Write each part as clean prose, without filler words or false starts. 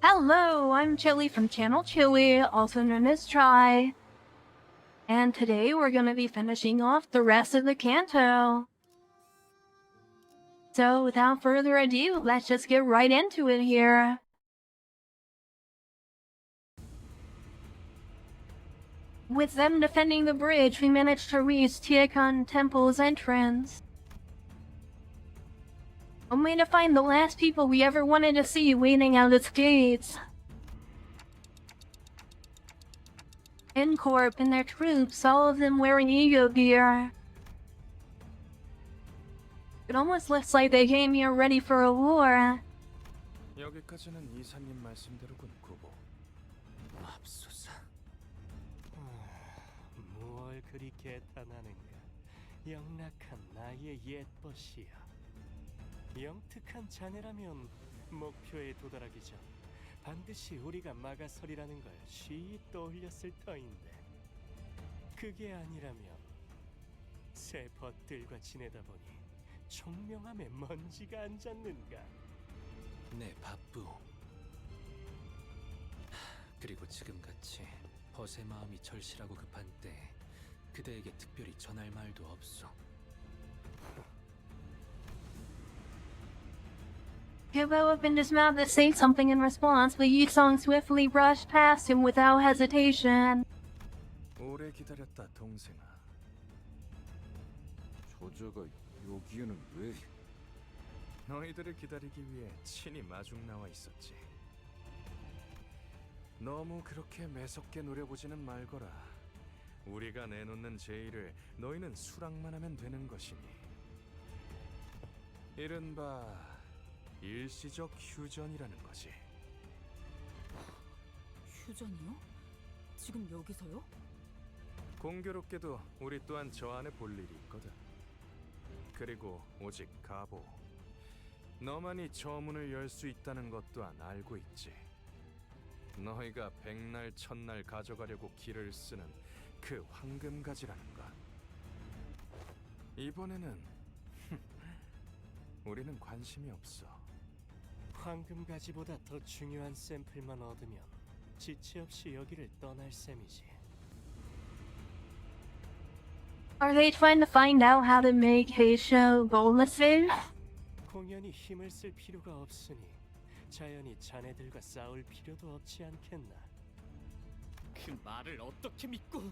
Hello, I'm Chili from Channel Chili, also known as Try. And today we're going to be finishing off the rest of the canto. So without further ado, let's just get right into it here. With them defending the bridge, we managed to reach Tiakan Temple's entrance. Only to find the last people we ever wanted to see waiting out its gates. Incorp and their troops, all of them wearing ego gear. It almost looks like they came here ready for a war. 여기까지는 이사님 말씀대로군, 구보. 맙소사. 무얼 그리 개탄하는가? 영락한 나의 옛벗이야. 영특한 자네라면 목표에 도달하기 전 반드시 우리가 막아서리라는 걸 쉬이 떠올렸을 터인데 그게 아니라면 새 벗들과 지내다 보니 총명함에 먼지가 앉았는가? 네, 바쁘. 그리고 지금같이 벗의 마음이 절실하고 급한 때 그대에게 특별히 전할 말도 없소. Kubo opened his mouth to say something in response, but Yusong swiftly brushed past him without hesitation. 오래 기다렸다, 동생아. 조조가 여기에는 왜? 너희들을 기다리기 위해 친히 마중 나와 있었지. 너무 그렇게 매섭게 노려보지는 말거라. 우리가 내놓는 제의를 너희는 수락만 하면 되는 것이니. 이른바 일시적 휴전이라는 거지. 휴전이요? 지금 여기서요? 공교롭게도 우리 또한 저 안에 볼 일이 있거든. 그리고 오직 가보. 너만이 저 문을 열 수 있다는 것 또한 알고 있지. 너희가 백날 천날 가져가려고 길을 쓰는 그 황금가지라는 것. 이번에는 우리는 관심이 없어. 황금가지보다 더 중요한 샘플만 얻으면 지체 없이 여기를 떠날 셈이지. Are they trying to find out how to make Heisho boneless? 공연히 힘을 쓸 필요가 없으니 자연히 자네들과 싸울 필요도 없지 않겠나. 그 말을 어떻게 믿고?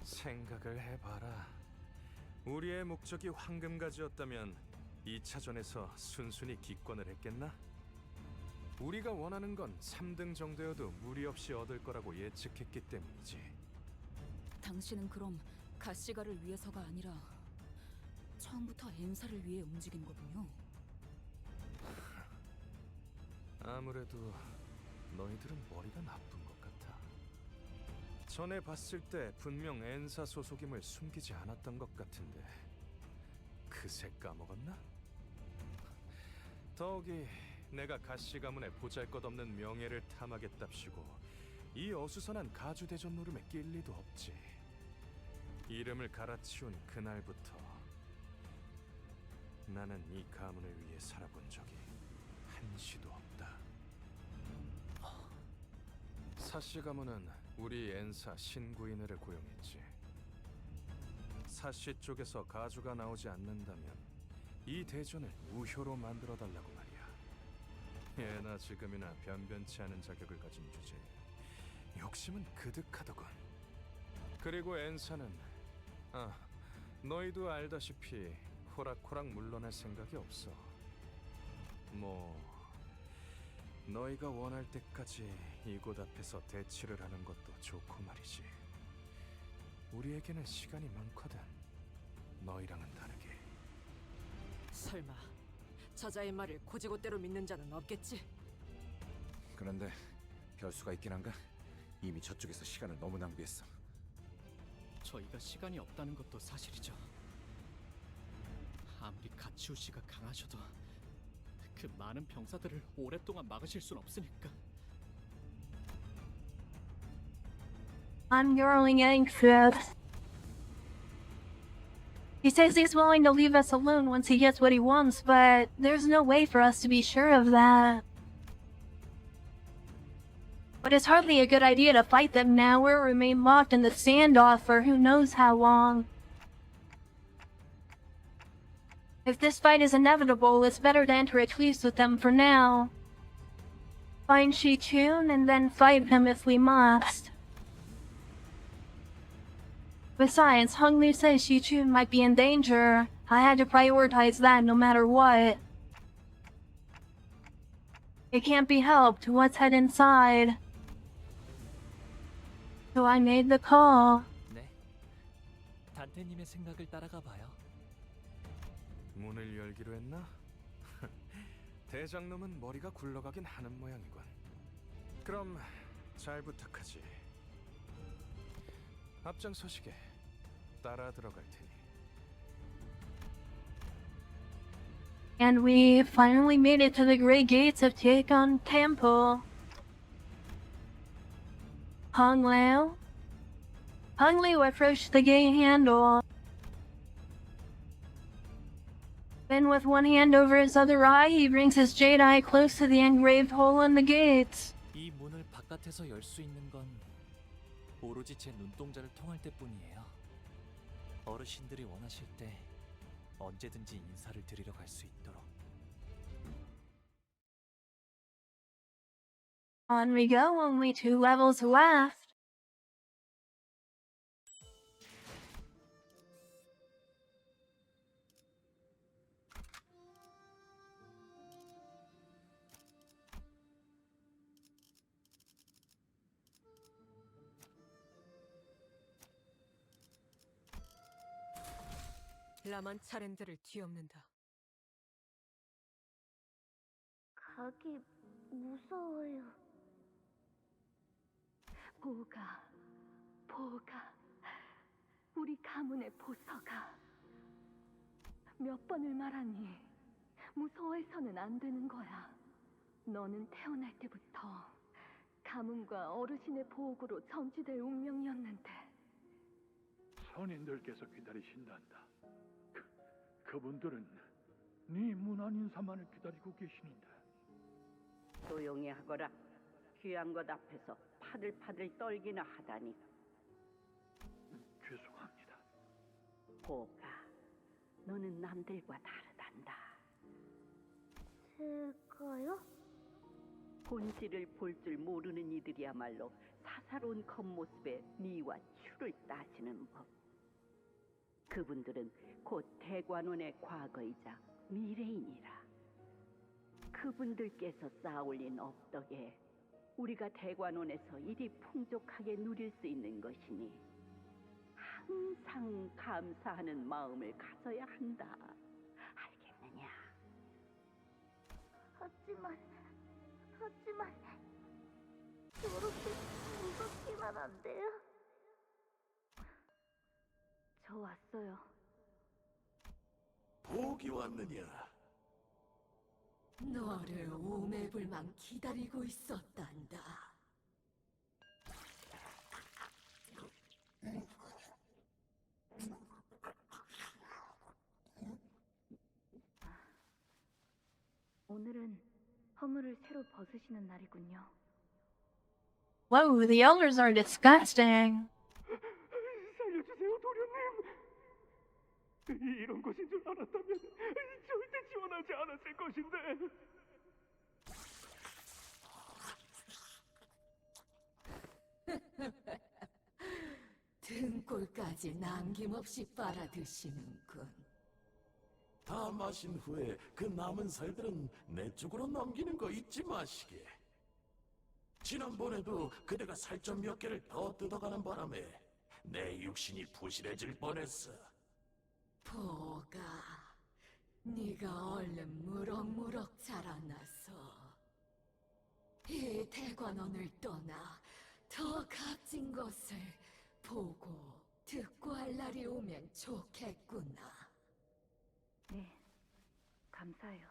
생각을 해봐라. 우리의 목적이 황금가지였다면 2차전에서 순순히 기권을 했겠나? 우리가 원하는 건 3등 정도여도 무리 없이 얻을 거라고 예측했기 때문이지. 당신은 그럼 가시가를 위해서가 아니라 처음부터 엔사를 위해 움직인 거군요. 아무래도 너희들은 머리가 나쁜 것 같아. 전에 봤을 때 분명 엔사 소속임을 숨기지 않았던 것 같은데 그새 까먹었나? 더욱이 내가 가시 가문의 보잘것없는 명예를 탐하겠답시고 이 어수선한 가주대전 노름에 낄 리도 없지. 이름을 갈아치운 그날부터 나는 이 가문을 위해 살아본 적이 한시도 없다. 사씨 가문은 우리 엔사 신구인을 고용했지. 사씨 쪽에서 가주가 나오지 않는다면 이 대전을 무효로 만들어달라고 말이야. 예나 지금이나 변변치 않은 자격을 가진 주제에 욕심은 그득하더군. 그리고 엔사는 너희도 알다시피 호락호락 물러날 생각이 없어. 너희가 원할 때까지 이곳 앞에서 대치를 하는 것도 좋고 말이지. 우리에게는 시간이 많거든. 너희랑은 다르게. 설마 저자의 말을 고지고대로 믿는 자는 없겠지? 그런데 별수가 있긴 한가? 이미 저쪽에서 시간을 너무 낭비했어. 저희가 시간이 없다는 것도 사실이죠. 아무리 가치우씨가 강하셔도 그 많은 병사들을 오랫동안 막으실 순 없으니까. I'm growing anxious. He says he's willing to leave us alone once he gets what he wants, but there's no way for us to be sure of that. But it's hardly a good idea to fight them now or remain locked in the standoff for who knows how long. If this fight is inevitable, it's better to enter a truce with them for now. Find Shi-chun and then fight him if we must. Besides, Hung Lu says Shi-chun might be in danger. I had to prioritize that no matter what. It can't be helped. Let's head inside. So I made the call. 네. 단테님의 생각을 따라가 봐요. 문을 열기로 했나? 대장놈은 머리가 굴러가긴 하는 모양이군. 그럼 잘 부탁하지. 앞장서시게 따라 들어갈 테니. And we finally made it to the great gates of Taegon Temple. Hung Liu approached the gate handle. Then with one hand over his other eye, he brings his jade eye close to the engraved hole in the gates. 이 문을 바깥에서 열 수 있는 건 오로지 제 눈동자를 통할 때뿐이에요. 어르신들이 원하실 때 언제든지 인사를 드리러 갈 수 있도록. On we go, only 2 levels left. 라만 차렌드를 뒤엎는다. 가기 무서워요. 보가, 우리 가문의 보서가 몇 번을 말하니 무서워해서는 안 되는 거야. 너는 태어날 때부터 가문과 어르신의 보호구로 점지될 운명이었는데. 선인들께서 기다리신단다. 그분들은 네 문안 인사만을 기다리고 계시는데. 조용히 하거라. 귀한 것 앞에서 파들파들 떨기나 하다니. 죄송합니다. 보가, 너는 남들과 다르단다. 제가요? 본질을 볼 줄 모르는 이들이야말로 사사로운 겉모습에 미와 추를 따지는 법. 그분들은 곧 대관원의 과거이자 미래인이라. 그분들께서 쌓아올린 업덕에 우리가 대관원에서 이리 풍족하게 누릴 수 있는 것이니 항상 감사하는 마음을 가져야 한다. 알겠느냐? 하지만 저렇게 무섭기만 한데요. 저 왔어요. 복이 왔느냐? 너를 오매불망 기다리고 있었단다. 오늘은 허물을 새로 벗으시는 날이군요. Whoa, the elders are disgusting. 살려주세요, 도련님. 이런 곳인 줄 알았다면 절대 지원하지 않았을 것인데. 등골까지 남김없이 빨아드시는군. 다 마신 후에 그 남은 살들은 내 쪽으로 넘기는 거 잊지 마시게. 지난번에도 그대가 살점 몇 개를 더 뜯어가는 바람에 내 육신이 부실해질 뻔했어. 보가, 네가 얼른 무럭무럭 자라나서 이 대관원을 떠나 더 값진 것을 보고 듣고 할 날이 오면 좋겠구나. 네, 감사해요.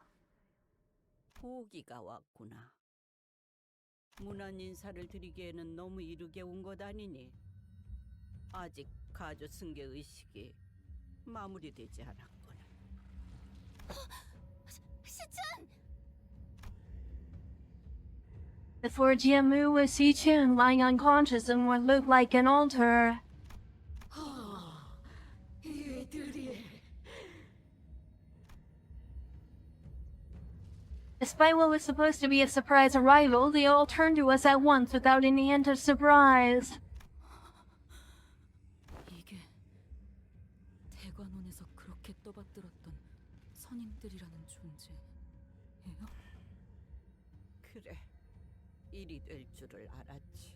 보기가 왔구나. 문안 인사를 드리기에는 너무 이르게 온 것 아니니? 아직 가조 승계 의식이 마무리되지 않았군. 시춘! Before Jiamu was Sichun lying unconscious in what looked like an altar. 이들이 Despite what was supposed to be a surprise arrival, they all turned to us at once without any hint of surprise. 이게 대관원에서 그렇게 떠받들었던 선임들이라는 존재예요? 그래, 일이 될 줄을 알았지.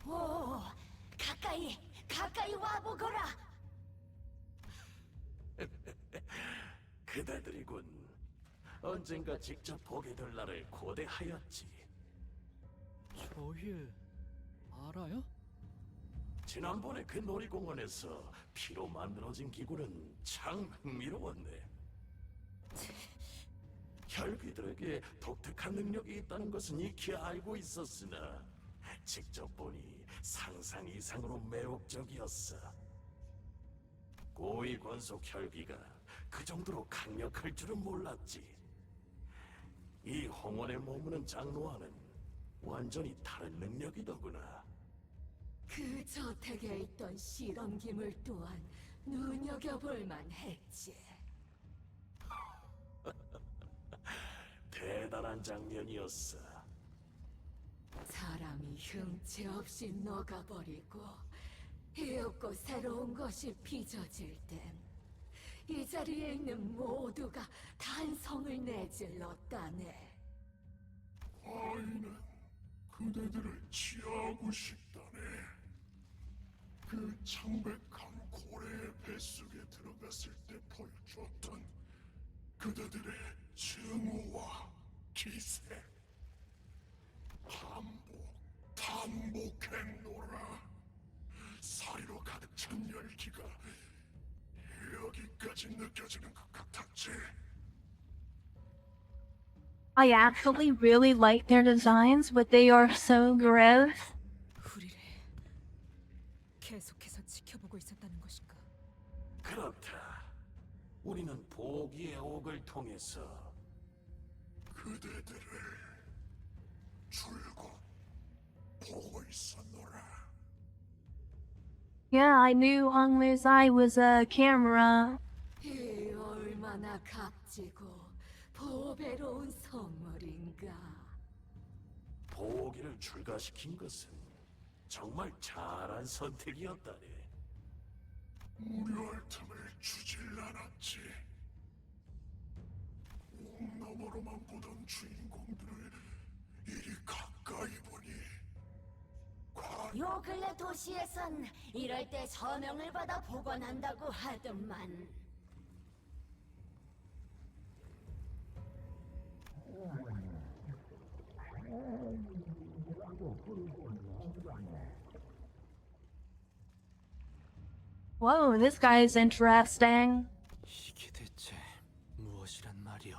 오, 가까이 와보거라. 그대들이군. 언젠가 직접 보게 될 날을 고대하였지. 저희 알아요? 지난번에 그 놀이공원에서 피로 만들어진 기구는 참 흥미로웠네. 혈귀들에게 독특한 능력이 있다는 것은 익히 알고 있었으나 직접 보니 상상 이상으로 매혹적이었어. 고위 권속 혈귀가 그 정도로 강력할 줄은 몰랐지. 이 홍원에 머무는 장로와는 완전히 다른 능력이더구나. 그 저택에 있던 실험 기물 또한 눈여겨볼 만했지. 대단한 장면이었어. 사람이 흠치 없이 녹아버리고 이윽고 새로운 것이 빚어질 땐 이 자리에 있는 모두가 단성을 내질렀다네. 아이는 그대들을 취하고 싶다네. 그 창백한 고래의 뱃속에 들어갔을 때 보여주었던 그대들의 증오와 기세. 반복했노라. 사리로 가득 찬 열기가 여기까지 느껴지는 것 같았지. I actually really like their designs, but they are so gross. 우리를 계속해서 지켜보고 있었다는 것인가? 그렇다. 우리는 보기의 옥을 통해서 그대들을 줄곧 보고 있었노라. Yeah, I knew Honglu's eye was a camera. 이 얼마나 값지고 보배로운 선물인가. 보기를 출가시킨 것은 정말 잘한 선택이었다네. 무료할 틈을 주질 않았지. 옥 너머로만 보던 주인공들을 이리 가까이 보니 요 근래 도시에선 이럴 때 서명을 받아 보관한다고 하더만. Whoa, this guy's interesting. 이게 대체 무엇이란 말이오?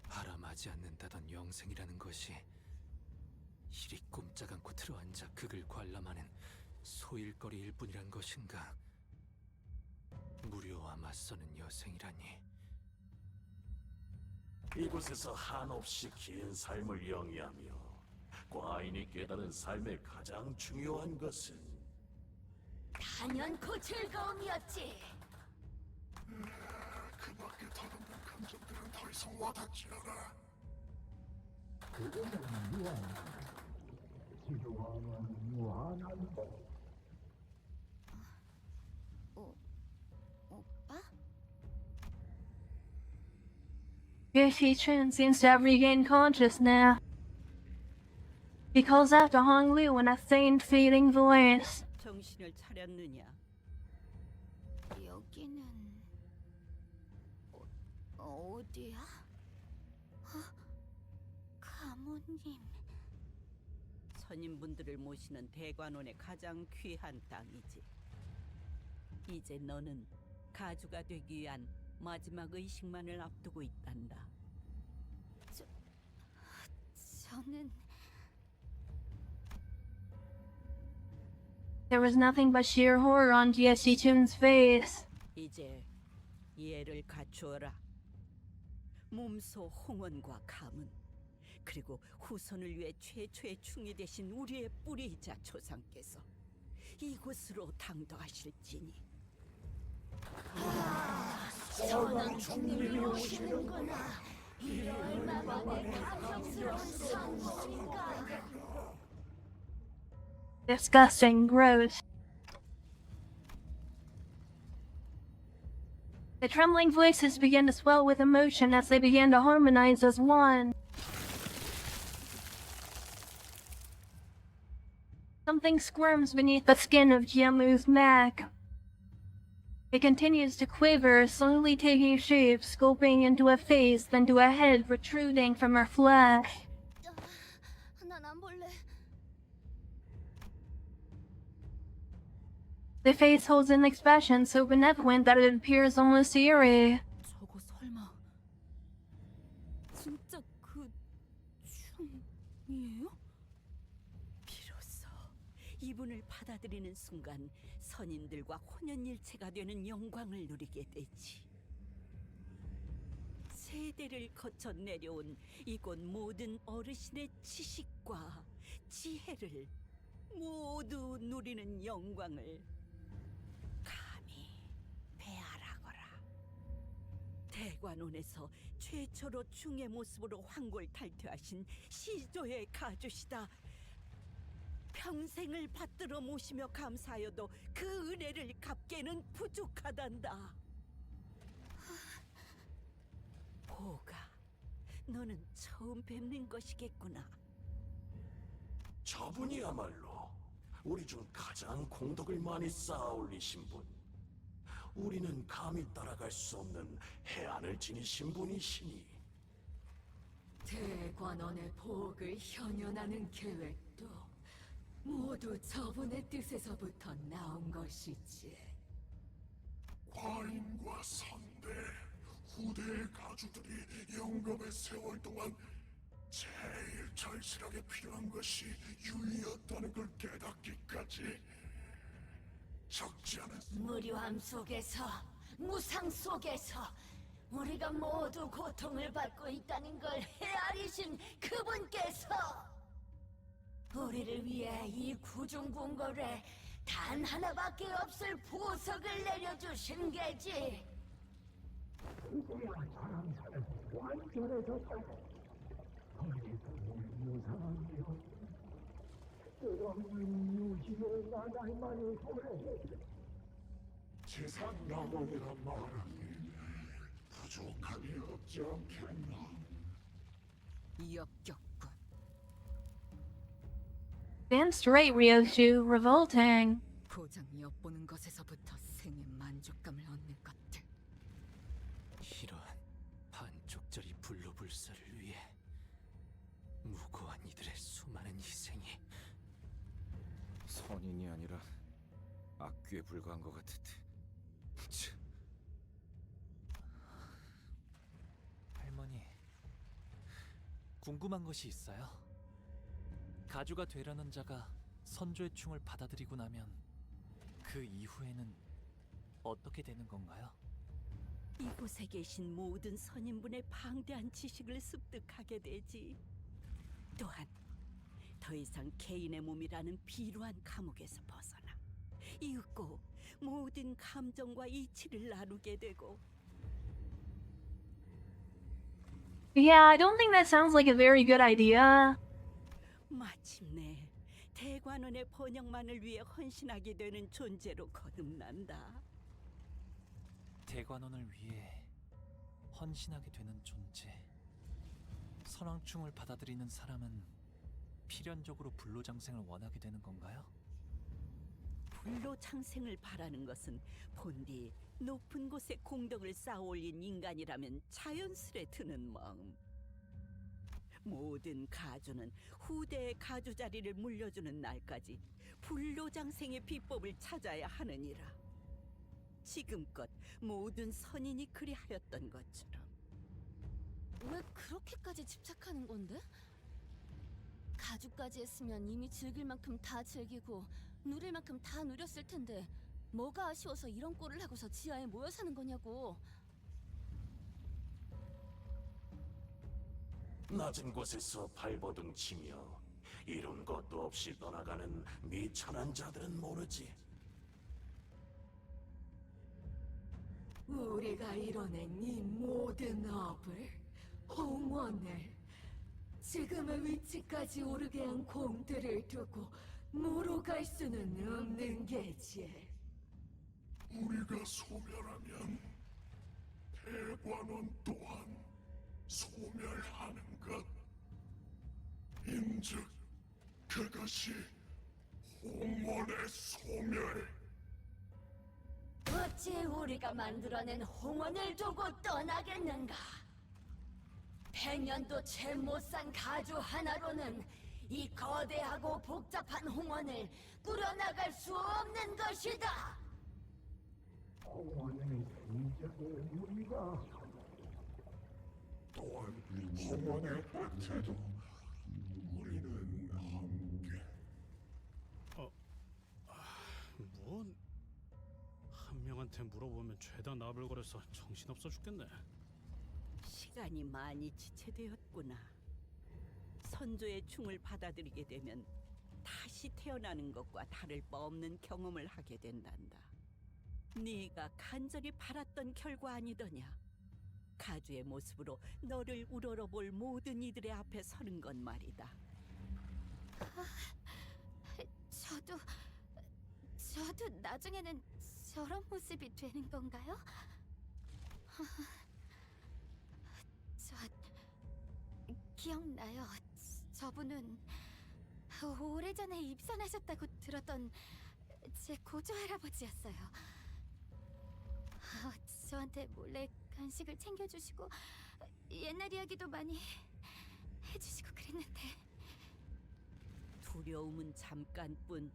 바람하지 않는다던 영생이라는 것이 이리 꼼짝 않고 들어앉아 극을 관람하는 소일거리일 뿐이란 것인가? 무료와 맞서는 여생이라니. 이곳에서 한없이 긴 삶을 영위하며 과인이 깨달은 삶의 가장 중요한 것은 단연코 즐거움이었지. 그 밖에 더듬는 감정들은 더 이상 와닿지 않아. 오빠? Chen seems to have regained consciousness. He calls out to Honglu in a faint, fading voice. 정신을 차렸느냐? 여기는 어디야? 가모님. 선임분들을 모시는 대관원의 가장 귀한 땅이지. 이제 너는 가주가 되기 위한 마지막 의식만을 앞두고 있단다. 저는 There was nothing but sheer horror on Chun's face. 이제 이해를 갖추어라. 몸소 홍원과 감은 그리고 후손을 위해 최초의 충이 되신 우리의 뿌리이자 조상께서 이곳으로 당도하실지니. 전왕충님이 오시는구나. 이 얼마나 내 감격스러운 상봉인가. Disgusting, gross. The trembling voices began to swell with emotion as they began to harmonize as one. Something squirms beneath the skin of Jiamu's neck. It continues to quiver, slowly taking shape, sculpting into a face, then to a head protruding from her flesh. 난 안 볼래. The face holds an expression so benevolent that it appears almost eerie. 저거 설마 진짜 그 춤이에요? 비로소 이분을 받아들이는 순간 선인들과 혼연일체가 되는 영광을 누리게 되지. 세대를 거쳐 내려온 이곳 모든 어르신의 지식과 지혜를 모두 누리는 영광을 감히 배아라거라. 대관원에서 최초로 중의 모습으로 황골탈퇴하신 시조의 가주시다. 평생을 받들어 모시며 감사하여도 그 은혜를 갚기에는 부족하단다. 보가, 너는 처음 뵙는 것이겠구나. 저분이야말로 우리 중 가장 공덕을 많이 쌓아올리신 분. 우리는 감히 따라갈 수 없는 해안을 지니신 분이시니. 대관원의 복을 현현하는 계획도 모두 저분의 뜻에서부터 나온 것이지. 과인과 선대, 후대의 가주들이 영겁의 세월 동안 제일 절실하게 필요한 것이 유의였다는 걸 깨닫기까지 적지 않은 무료함 속에서, 무상 속에서 우리가 모두 고통을 받고 있다는 걸 헤아리신 그분께서 우리를 위해 이 구중궁궐에 단 하나밖에 없을 보석을 내려주신 게지. 재산 나눠이란 말하니 부족함이 없지 않겠나. 역겹군. Advanced rate, Ryoshu. Revolting. 고장 엿보는 것에서부터 생의 만족감을 얻는 것들. 이러한 반쪽짜리 불로불사를 위해 무고한 이들의 수많은 희생이 선인이 아니라 악귀에 불과한 것 같은데. 참. 할머니, 궁금한 것이 있어요. 가주가 되려는 자가 선조의 충을 받아들이고 나면 그 이후에는 어떻게 되는 건가요? 이곳에 계신 모든 선인분의 방대한 지식을 습득하게 되지. 또한 더 이상 개인의 몸이라는 비루한 감옥에서 벗어나 이윽고 모든 감정과 이치를 나누게 되고. Yeah, I don't think that sounds like a very good idea. 마침내 대관원의 번영만을 위해 헌신하게 되는 존재로 거듭난다. 대관원을 위해 헌신하게 되는 존재. 선왕충을 받아들이는 사람은 필연적으로 불로장생을 원하게 되는 건가요? 불로장생을 바라는 것은 본디 높은 곳에 공덕을 쌓아올린 인간이라면 자연스레 드는 마음. 모든 가주는 후대의 가주 자리를 물려주는 날까지 불로장생의 비법을 찾아야 하느니라. 지금껏 모든 선인이 그리하였던 것처럼. 왜 그렇게까지 집착하는 건데? 가죽까지 했으면 이미 즐길 만큼 다 즐기고 누릴 만큼 다 누렸을 텐데 뭐가 아쉬워서 이런 꼴을 하고서 지하에 모여 사는 거냐고. 낮은 곳에서 발버둥 치며 이룬 것도 없이 떠나가는 미천한 자들은 모르지. 우리가 이뤄낸 이 모든 업을, 홍원을, 지금의 위치까지 오르게 한 공들을 두고 무로갈 수는 없는 게지. 우리가 소멸하면 대관원 또한 소멸하는 것. 인즉 그것이 홍원의 소멸. 어찌 우리가 만들어낸 홍원을 두고 떠나겠는가? 100년도 채 못 산 가주 하나로는 이 거대하고 복잡한 홍원을 꾸려나갈 수 없는 것이다. 홍원의 생자를 우리가 또한 홍원의 끝에도 우리는 함께. 뭐 한 명한테 물어보면 죄다 나불거려서 정신없어 죽겠네. 시간이 많이 지체되었구나. 선조의 충을 받아들이게 되면 다시 태어나는 것과 다를 바 없는 경험을 하게 된단다. 네가 간절히 바랐던 결과 아니더냐. 가주의 모습으로 너를 우러러볼 모든 이들의 앞에 서는 건 말이다. 저도 나중에는 저런 모습이 되는 건가요? 기억나요. 저분은 오래전에 입선하셨다고 들었던 제 고조 할아버지였어요. 저한테 몰래 간식을 챙겨주시고 옛날 이야기도 많이 해주시고 그랬는데. 두려움은 잠깐뿐.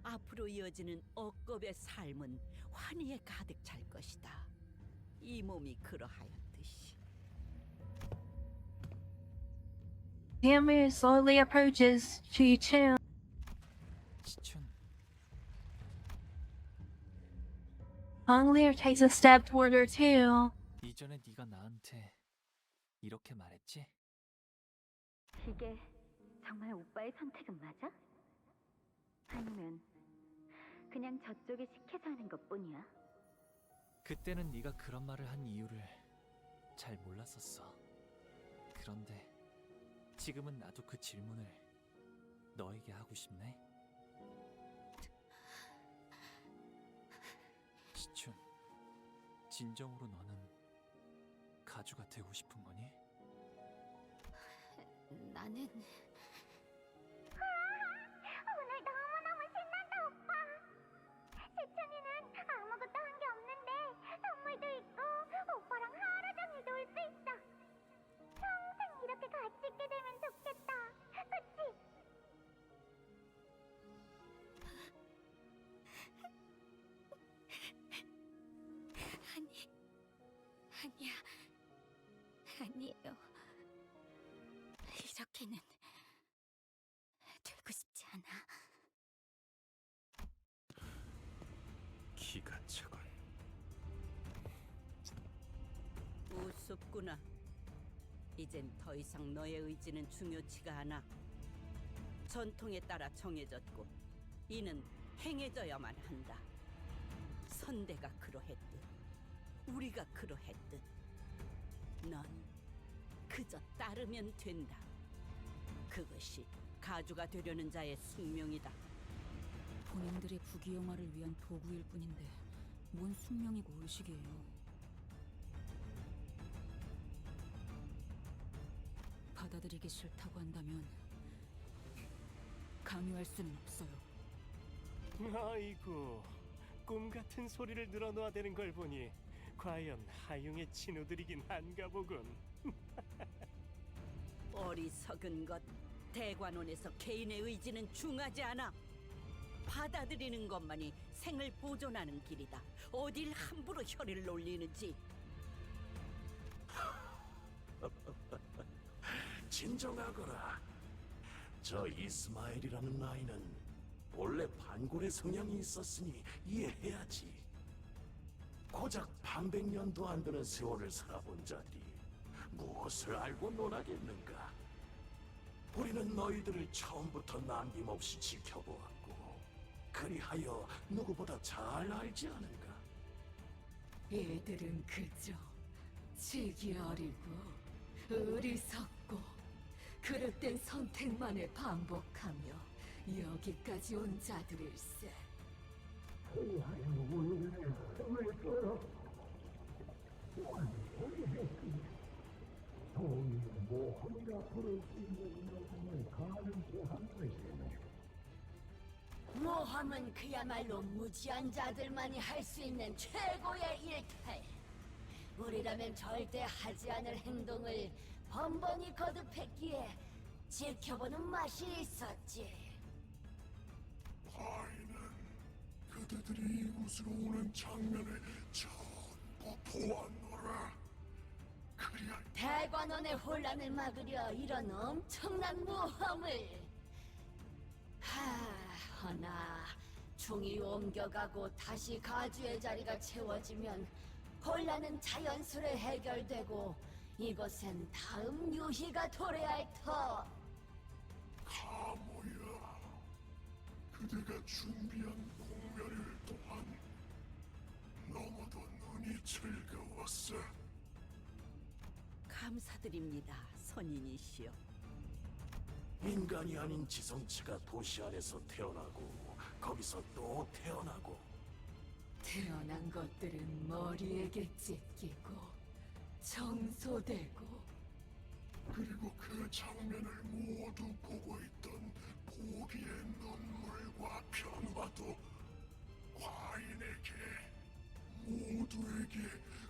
앞으로 이어지는 억겁의 삶은 환희에 가득 찰 것이다. 이 몸이 그러하였듯이. Yamu slowly approaches Chi-Chun. 시춘, Honglir takes a step toward her too. 이전에 네가 나한테 이렇게 말했지? 이게 정말 오빠의 선택은 맞아? 아니면 그냥 저쪽에 시켜서 하는 것뿐이야? 그때는 네가 그런 말을 한 이유를 잘 몰랐었어. 그런데 지금은 나도 그 질문을 너에게 하고 싶네. 시춘, 진정으로 너는 가주가 되고 싶은 거니? 나는 오늘 너무너무 신난다, 오빠. 세찬이는 아무것도 한 게 없는데 선물도 있고 오빠랑 하루 종일 놀 수 있어. 평생 이렇게 같이 있게 되면 좋겠다. 그치? 아니에요. 이렇게는 되고 싶지 않아. 기가 차군. 우습구나. 이젠 더 이상 너의 의지는 중요치가 않아. 전통에 따라 정해졌고 이는 행해져야만 한다. 선대가 그러했듯 우리가 그러했듯 넌 그저 따르면 된다. 그것이 가주가 되려는 자의 숙명이다. 본인들의 부귀영화를 위한 도구일 뿐인데 뭔 숙명이고 의식이에요. 받아들이기 싫다고 한다면 강요할 수는 없어요. 아이고, 꿈 같은 소리를 늘어놓아대는 걸 보니 과연 하융의 친우들이긴 한가 보군. 어리석은 것. 대관원에서 개인의 의지는 중하지 않아. 받아들이는 것만이 생을 보존하는 길이다. 어딜 함부로 혀를 놀리는지. 진정하거라. 저 이스마엘이라는 아이는 본래 반골의 성향이 있었으니 이해해야지. 고작 반백년도 안 되는 세월을 살아본 자들이 무엇을 알고 논하겠는가? 우리는 너희들을 처음부터 남김없이 지켜보았고 그리하여 누구보다 잘 알지 않은가? 얘들은 그저 지기 어리고 어리석고 그릇된 선택만을 반복하며 여기까지 온 자들일세. 모험은 그야말로 무지한 자들만이 할 수 있는 최고의 일탈. 우리라면 절대 하지 않을 행동을 번번이 거듭했기에 지켜보는 맛이 있었지. 과인은 그대들이 이곳으로 오는 장면을 전부 보았노라. 그리하 대관원의 혼란을 막으려 이런 엄청난 모험을. 허나 중이 옮겨가고 다시 가주의 자리가 채워지면 혼란은 자연스레 해결되고 이곳엔 다음 유희가 도래할 터. 가모야, 그대가 준비한 공멸을 또한 너무도 눈이 즐거웠어. 감사드립니다, 선인이시여. 인간이 아닌 지성체가 도시 안에서 태어나고 거기서 또 태어나고 태어난 것들은 머리에게 찢기고 청소되고 그리고 그 장면을 모두 보고 있던 보리의 눈물과 변화도 과인에게 모두에게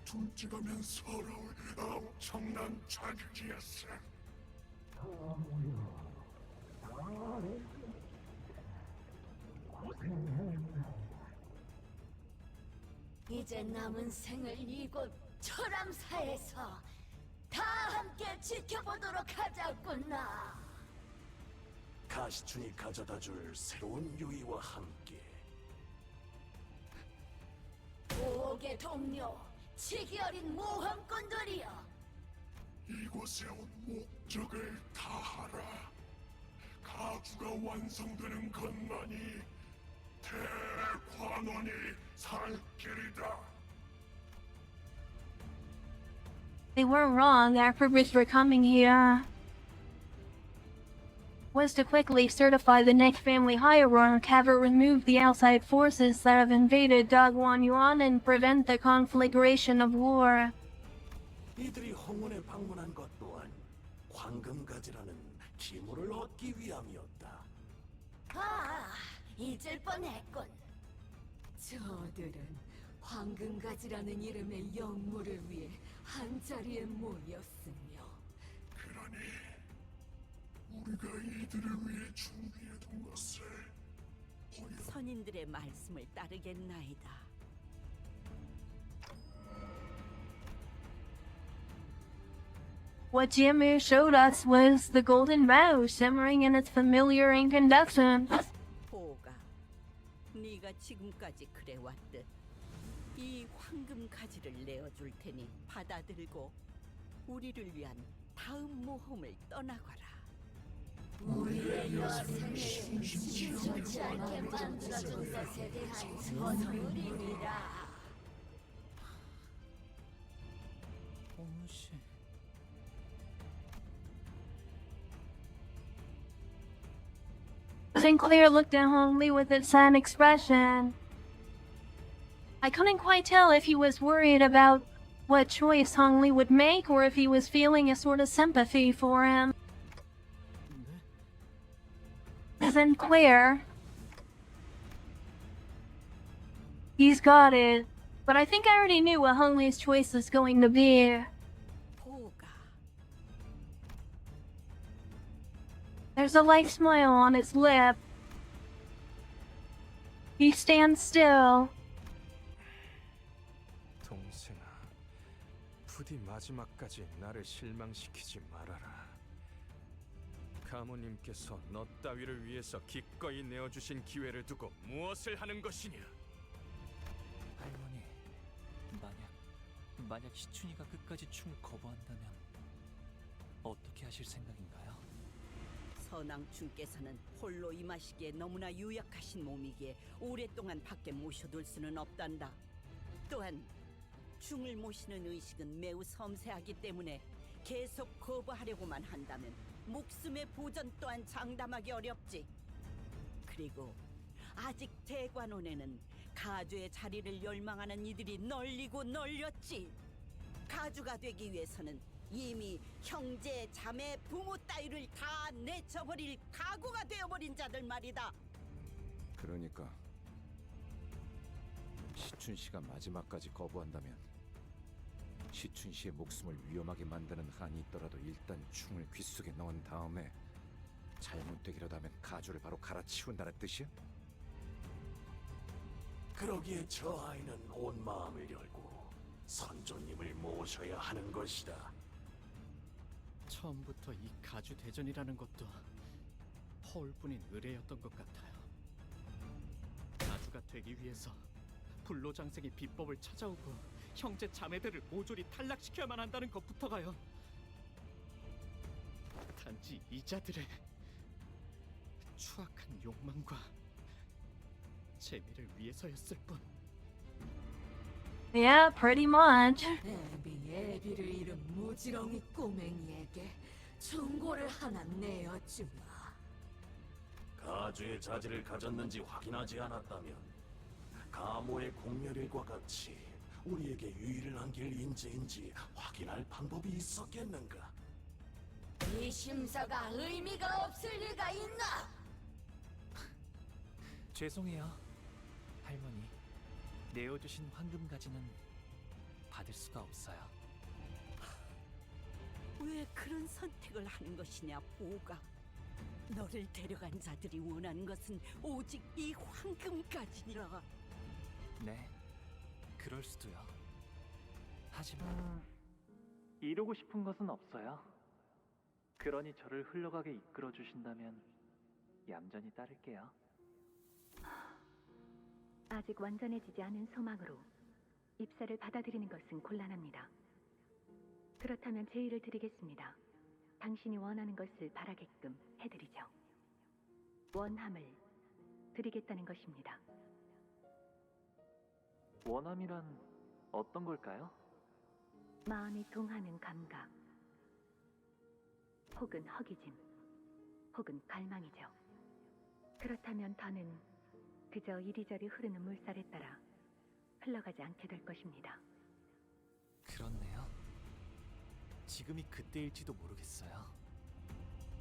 둘째가면 서러울 엄청난 자극이었어. 이제 남은 생을 이곳 철암사에서 다 함께 지켜보도록 하자꾸나. 가시춘이 가져다줄 새로운 유의와 함께 오게 동료, 치기 어린 모험꾼들이여. 이곳에 온 목적을 다하라. 가주가 완성되는 것만이 대관원이 살 길이다. They weren't wrong. Our purpose for coming here was to quickly certify the next family hierarch, have it remove the outside forces that have invaded Dagwon Yuan, and prevent the conflagration of war. 이들이 홍원에 방문한 것 또한 황금가지라는 기물을 얻기 위함이었다. 잊을 뻔했군. 저들은 황금가지라는 이름의 영물을 위해 한자리에 모였으며 그러니 우리가 이들을 위해 준비해둔 것을 선인들의 말씀을 따르겠나이다. What Jimu showed us was the golden bow shimmering in its familiar incandescence. 보가, 네가 지금까지 그래왔듯 이 황금 가지를 내어줄 테니 받아들고 우리를 위한 다음 모험을 떠나거라. 우리의 여생을 좋지 않게 만들어준 것에 대한 선물이니라. 오무씨. Sinclair looked at Hong Li with a sad expression. I couldn't quite tell if he was worried about what choice Hong Li would make or if he was feeling a sort of sympathy for him. Sinclair. He's got it. But I think I already knew what Hong Li's choice was going to be. 보가, There's a light smile on his lip. He stands still. 동생아, 부디 마지막까지 나를 실망시키지 말아라. 가모님께서 너 따위를 위해서 기꺼이 내어주신 기회를 두고 무엇을 하는 것이냐? 할머니, 만약 시춘이가 끝까지 춤을 거부한다면 하실 생각인가요? 선왕충께서는 홀로 임하시기에 너무나 유약하신 몸이기에 오랫동안 밖에 모셔둘 수는 없단다. 또한 충을 모시는 의식은 매우 섬세하기 때문에 계속 거부하려고만 한다면 목숨의 보전 또한 장담하기 어렵지. 그리고 아직 대관원에는 가주의 자리를 열망하는 이들이 널리고 널렸지. 가주가 되기 위해서는 이미 형제, 자매, 부모 따위를 다 내쳐버릴 각오가 되어버린 자들 말이다. 그러니까 시춘 씨가 마지막까지 거부한다면 시춘 씨의 목숨을 위험하게 만드는 한이 있더라도 일단 충을 귓속에 넣은 다음에 잘못되기라도 하면 가주를 바로 갈아치운다는 뜻이야? 그러기에 저 아이는 온 마음을 열고 선조님을 모셔야 하는 것이다. 처음부터 이 가주 대전이라는 것도 허울뿐인 의뢰였던 것 같아요. 가주가 되기 위해서 불로장생의 비법을 찾아오고 형제 자매들을 모조리 탈락시켜야만 한다는 것부터가요. 단지 이자들의 추악한 욕망과 재미를 위해서였을 뿐. Yeah, pretty much. 애비를 잃은 무지렁이 꼬맹이에게 충고를 하나 내어주마. 가주의 자질을 가졌는지 확인하지 않았다면 가모의 공멸일과 같이 우리에게 유의를 안길 인재인지 확인할 방법이 있었겠는가? 이 심사가 의미가 없을 리가 있나? 죄송해요, 할머니. 내어주신 황금 가지는 받을 수가 없어요. 왜 그런 선택을 하는 것이냐, 보가. 너를 데려간 자들이 원하는 것은 오직 이 황금까지니라. 네, 그럴 수도요. 하지만 이루고 싶은 것은 없어요. 그러니 저를 흘러가게 이끌어 주신다면 얌전히 따를게요. 아직 완전해지지 않은 소망으로 입사를 받아들이는 것은 곤란합니다. 그렇다면 제의를 드리겠습니다. 당신이 원하는 것을 바라게끔 해드리죠. 원함을 드리겠다는 것입니다. 원함이란 어떤 걸까요? 마음이 동하는 감각, 혹은 허기짐, 혹은 갈망이죠. 그렇다면 더는 그저 이리저리 흐르는 물살에 따라 흘러가지 않게 될 것입니다. 그렇네요. 지금이 그때일지도 모르겠어요.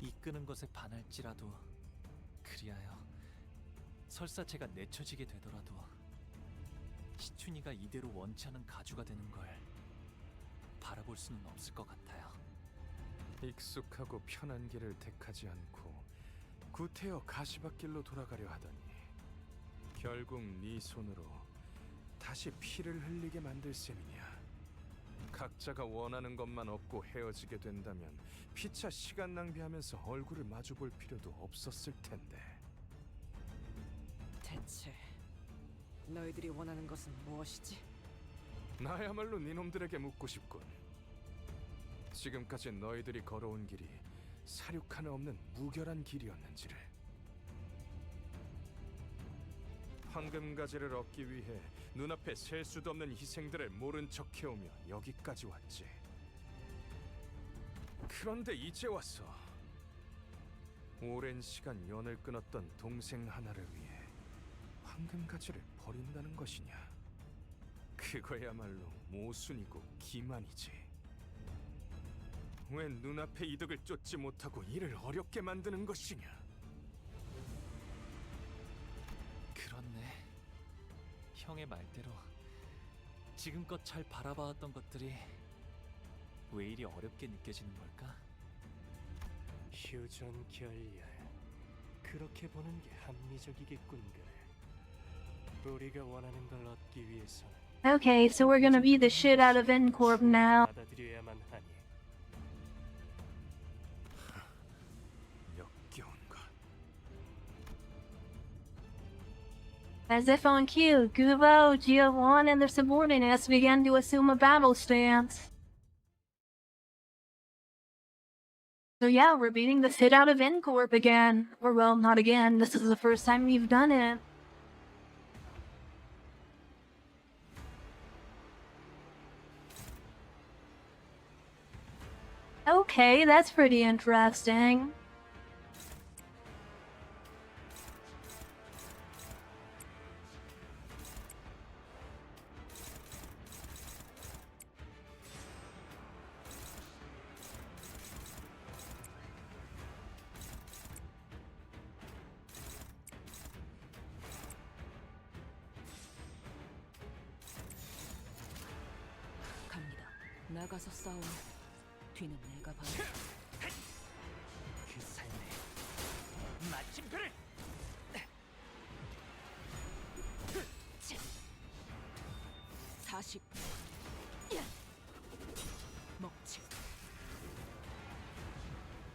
이끄는 것에 반할지라도, 그리하여 설사 제가 내쳐지게 되더라도 시춘이가 이대로 원치 않은 가주가 되는 걸 바라볼 수는 없을 것 같아요. 익숙하고 편한 길을 택하지 않고 구태여 가시밭길로 돌아가려 하더니 결국 네 손으로 다시 피를 흘리게 만들 셈이냐. 각자가 원하는 것만 얻고 헤어지게 된다면 피차 시간 낭비하면서 얼굴을 마주 볼 필요도 없었을 텐데. 대체 너희들이 원하는 것은 무엇이지? 나야말로 니놈들에게 묻고 싶군. 지금까지 너희들이 걸어온 길이 사륙 하나 없는 무결한 길이었는지를. 황금가지를 얻기 위해 눈앞에 셀 수도 없는 희생들을 모른 척 해오며 여기까지 왔지. 그런데 이제 와서 오랜 시간 연을 끊었던 동생 하나를 위해 황금가지를 버린다는 것이냐. 그거야말로 모순이고 기만이지. 왜 눈앞의 이득을 쫓지 못하고 이를 어렵게 만드는 것이냐. 그렇네. 형의 말대로 지금껏 잘 바라봐왔던 것들이 왜 이리 어렵게 느껴지는 걸까? 휴전 결렬. 그렇게 보는 게 합리적이겠군 그래. 우리가 원하는 걸 얻기 위해서는 Okay, so we're gonna beat the shit out of Encorp now. 받아들여야만 하니. 역겨운 것. As if on cue, Gubo, Giovanni, and their subordinates began to assume a battle stance. So yeah, we're beating the shit out of Encorp again. Or well, not again. This is the first time we've done it. Okay, that's pretty interesting. 갑니다. 나가서 싸워. 뒤는 내가 봐. 그 삶의 마침표를 40. 먹지.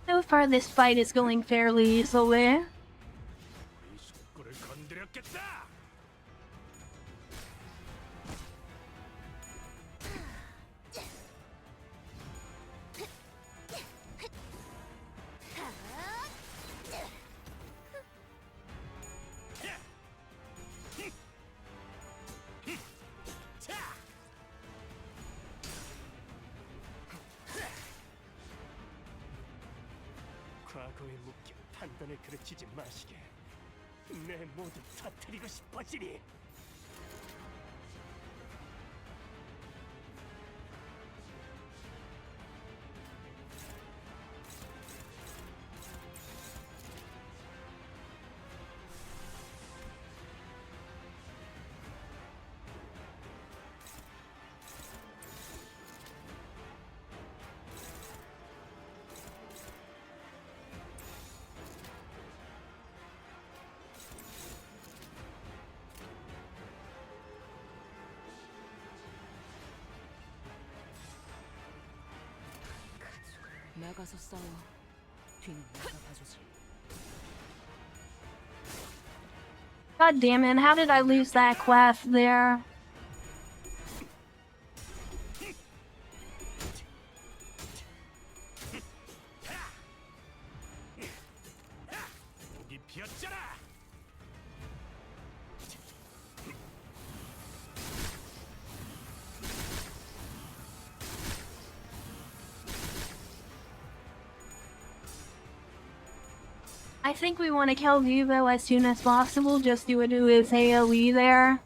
So far, this fight is going fairly easily. 우리 속구를 건드렸겠다. 과거에 묶여 판단을 그르치지 마시게. 내 모두 터뜨리고 싶어지니. 나가서 싸워. 뒤는 내가 봐주지. God damn it, how did I lose that quest there? 목이 피었잖아. I think we want to kill Vivo as soon as possible, just due to his AoE there.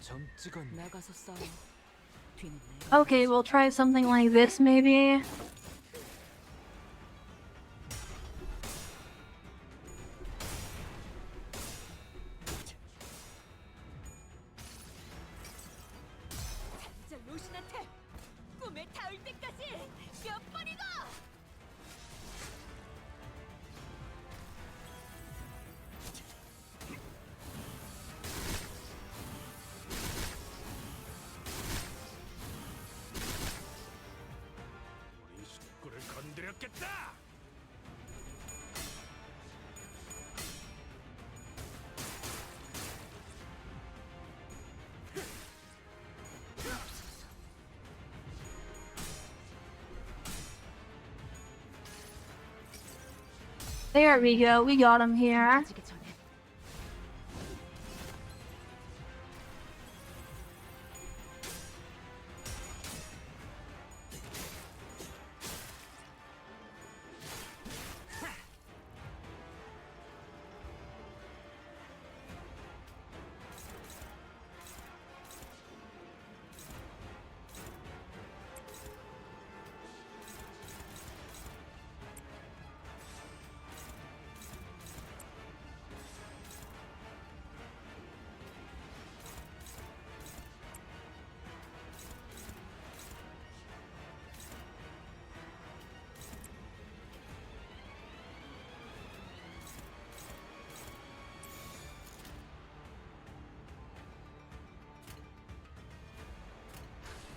점 찍었네. 나가서 싸워. 뒤는 내가. Okay, we'll try something like this maybe. 저 로신한테 꿈에 닿을 때까지 몇 번이고. 건드렸겠다. There we go. We got him here. 터지기 전에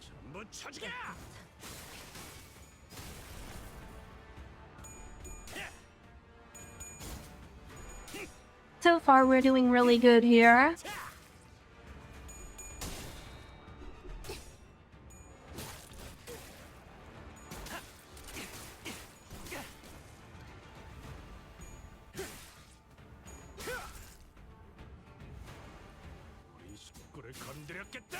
전부 쳐주게. So far, we're doing really good here. 우리 식구를 건드렸겠다.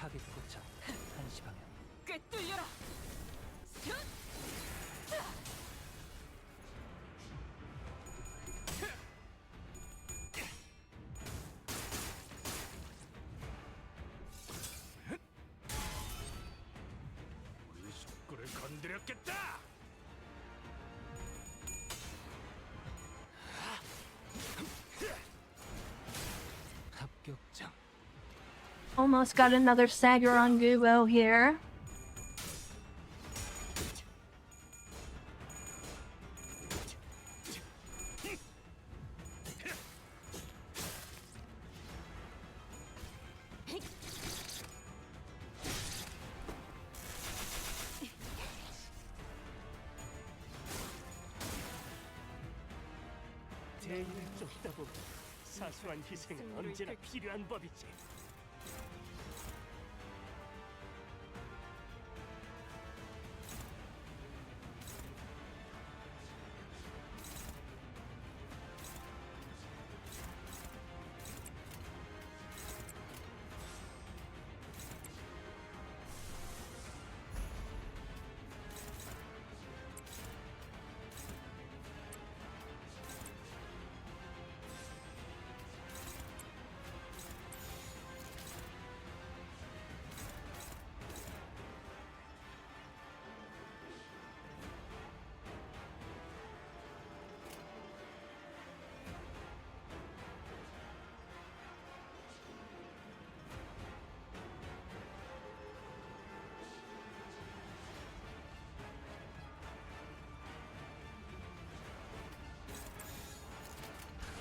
타겟 포착. 1시 방향. 꿰뚫려라. 우리 식구를 건드렸겠다. 합격장. Almost got another Sagar on Gubo here. 대의를 쫓다 보면 사소한 희생은 언제나 필요한 법이지.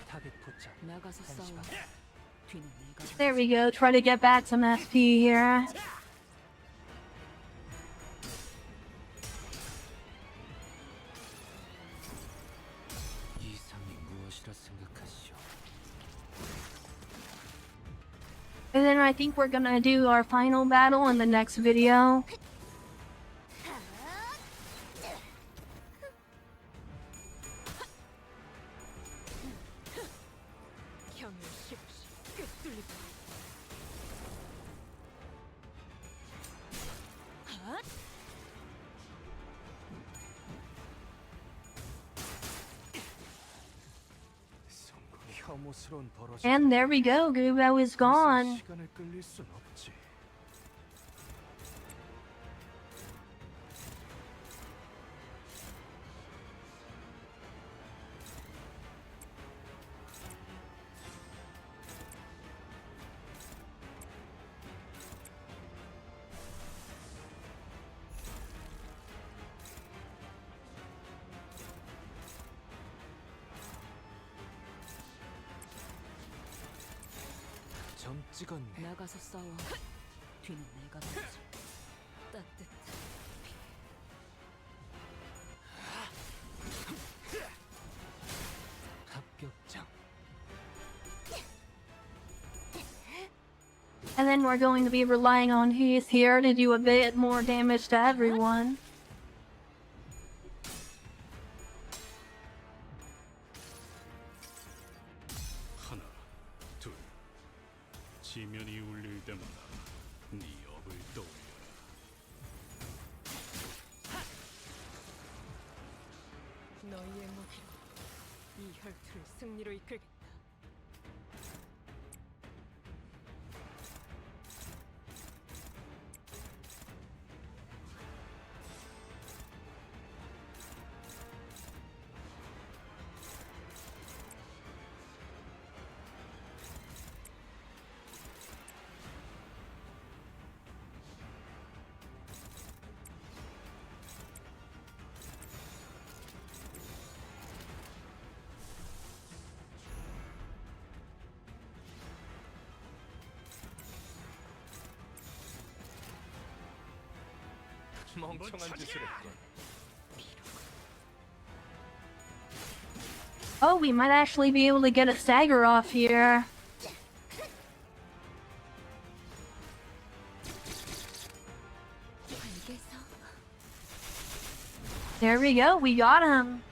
타겟 포착. 나가서 1시 싸워. 방향. 뒤는 내가 There we go. Try to get back some SP here. 이상이 무엇이라 생각하시오? And then I think we're gonna do our final battle in the next video. 땅을 쉽게 뚫리고. 핫! 혐오스러운 버릇이 And there we go, Gubo is gone. 시간을 끌릴 순 없지. 점 찍었네. 나가서 싸워. 뒤는 내가 보지. 따뜻한 피. 합격장. And then we're going to be relying on Heath here to do a bit more damage to everyone. 하나, 둘. 지면이 울릴 때마다 네 업을 떠올려라. 너희의 무기로 이 혈투를 승리로 이끌겠다. 멍청한 짓을 했군. Oh, we might actually be able to get a stagger off here. There we go, we got him.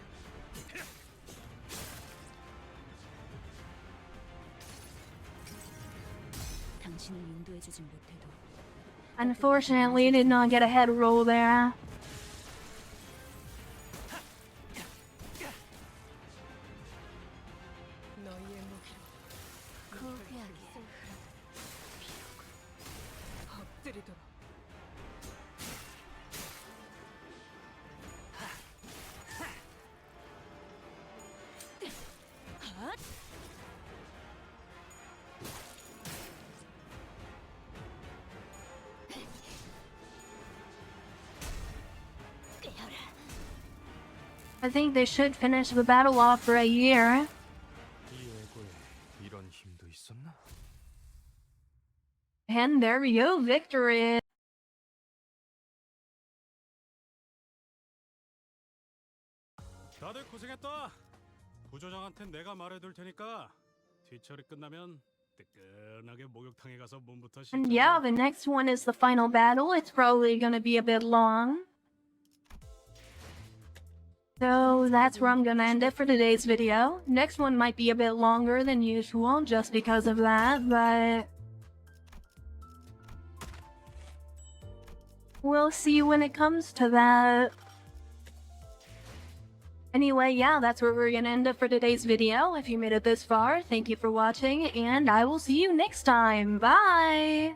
당신을 인도해주진 못해도 Unfortunately, did not get a head roll there. 너희의 무기로 고귀하게 엎드리도록. 핫! I think they should finish the battle off for a year. 이 애고에 이런 힘도 있었나? And there we go, victory. 다들 고생했다. 부조장한텐 내가 말해둘 테니까 뒤처리 끝나면 뜨끈하게 목욕탕에 가서 몸부터 씻자. And yeah, the next one is the final battle. It's probably gonna be a bit long. So that's where I'm gonna end it for today's video. Next one might be a bit longer than usual just because of that, but we'll see when it comes to that. Anyway, yeah, that's where we're gonna end it for today's video. If you made it this far, thank you for watching, and I will see you next time. Bye!